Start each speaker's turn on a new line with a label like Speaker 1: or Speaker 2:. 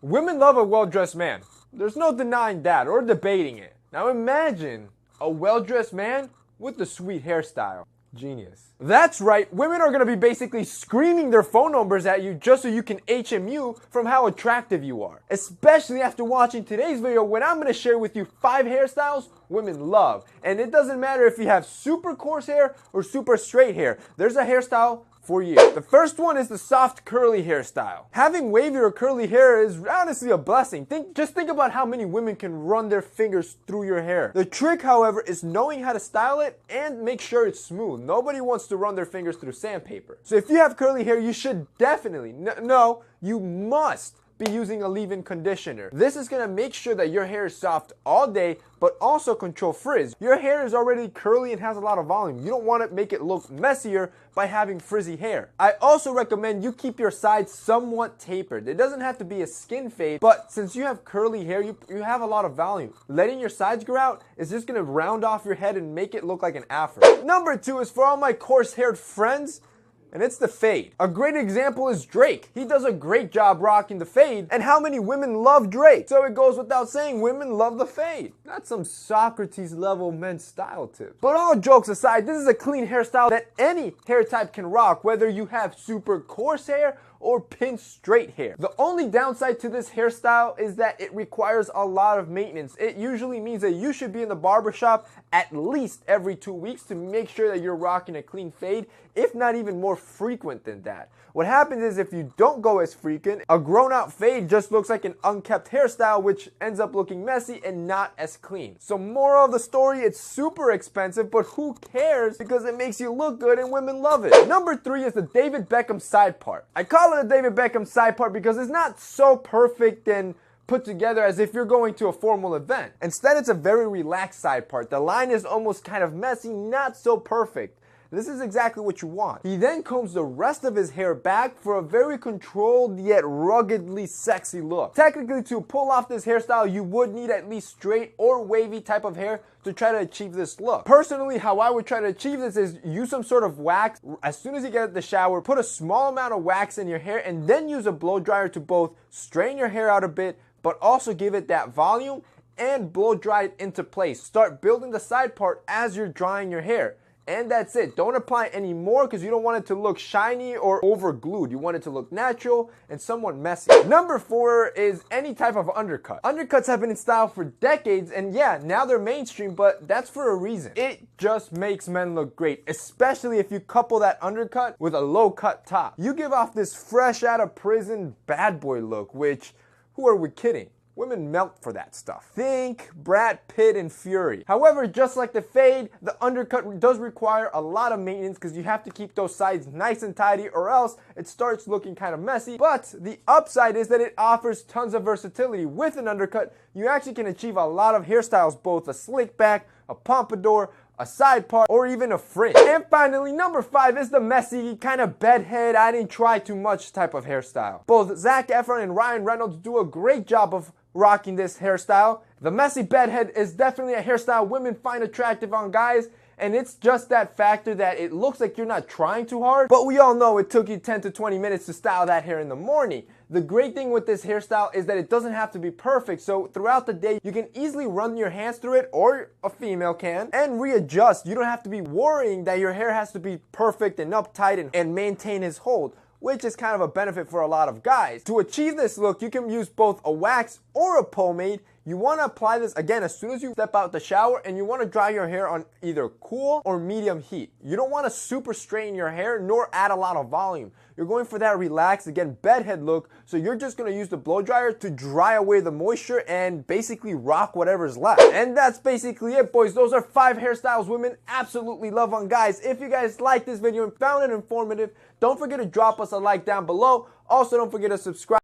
Speaker 1: Women love a well-dressed man. There's no denying that or debating it. Now imagine a well-dressed man with a sweet hairstyle. Genius. That's right, women are going to be basically screaming their phone numbers at you just so you can HMU from how attractive you are. Especially after watching today's video when I'm going to share with you 5 hairstyles women love. And it doesn't matter if you have super coarse hair or super straight hair. There's a hairstyle for you. The first one is the soft curly hairstyle. Having wavy or curly hair is honestly a blessing. Just think about how many women can run their fingers through your hair. The trick, however, is knowing how to style it and make sure it's smooth. Nobody wants to run their fingers through sandpaper. So if you have curly hair, you should definitely, you must be using a leave-in conditioner. This is going to make sure that your hair is soft all day, but also control frizz. Your hair is already curly and has a lot of volume. You don't want to make it look messier by having frizzy hair. I also recommend you keep your sides somewhat tapered. It doesn't have to be a skin fade, but since you have curly hair, you have a lot of volume. Letting your sides grow out is just going to round off your head and make it look like an afro. Number 2 is for all my coarse-haired friends, and it's the fade. A great example is Drake. He does a great job rocking the fade, and how many women love Drake? So it goes without saying, women love the fade. That's some Socrates level men's style tips. But all jokes aside, this is a clean hairstyle that any hair type can rock, whether you have super coarse hair or pin straight hair. The only downside to this hairstyle is that it requires a lot of maintenance. It usually means that you should be in the barbershop at least every 2 weeks to make sure that you're rocking a clean fade, if not even more frequent than that. What happens is if you don't go as frequent, a grown out fade just looks like an unkept hairstyle, which ends up looking messy and not as clean. So moral of the story, it's super expensive, but who cares because it makes you look good and women love it. Number 3 is the David Beckham side part. I call it a David Beckham side part because it's not so perfect and put together as if you're going to a formal event. Instead, it's a very relaxed side part. The line is almost kind of messy, not so perfect. This is exactly what you want. He then combs the rest of his hair back for a very controlled yet ruggedly sexy look. Technically, to pull off this hairstyle, you would need at least straight or wavy type of hair to try to achieve this look. Personally, how I would try to achieve this is use some sort of wax. As soon as you get out of the shower, put a small amount of wax in your hair and then use a blow dryer to both straighten your hair out a bit, but also give it that volume and blow dry it into place. Start building the side part as you're drying your hair. And that's it. Don't apply any more because you don't want it to look shiny or over glued. You want it to look natural and somewhat messy. Number 4 is any type of undercut. Undercuts have been in style for decades, and yeah, now they're mainstream, but that's for a reason. It just makes men look great, especially if you couple that undercut with a low cut top. You give off this fresh out of prison bad boy look, which, who are we kidding? Women melt for that stuff. Think Brad Pitt and Fury. However, just like the fade, the undercut does require a lot of maintenance because you have to keep those sides nice and tidy or else it starts looking kind of messy. But the upside is that it offers tons of versatility. With an undercut, you actually can achieve a lot of hairstyles, both a slick back, a pompadour, a side part, or even a fringe. And finally, number 5 is the messy, kind of bedhead, I didn't try too much type of hairstyle. Both Zac Efron and Ryan Reynolds do a great job of rocking this hairstyle. The messy bedhead is definitely a hairstyle women find attractive on guys, and it's just that factor that it looks like you're not trying too hard, but we all know it took you 10 to 20 minutes to style that hair in the morning. The great thing with this hairstyle is that it doesn't have to be perfect, so throughout the day you can easily run your hands through it, or a female can, and readjust. You don't have to be worrying that your hair has to be perfect and uptight and maintain its hold, which is kind of a benefit for a lot of guys. To achieve this look, you can use both a wax or a pomade. You want to apply this, again, as soon as you step out the shower, and you want to dry your hair on either cool or medium heat. You don't want to super straighten your hair nor add a lot of volume. You're going for that relaxed, again, bedhead look, so you're just going to use the blow dryer to dry away the moisture and basically rock whatever's left. And that's basically it, boys. Those are 5 hairstyles women absolutely love on guys. If you guys liked this video and found it informative, don't forget to drop us a like down below. Also, don't forget to subscribe.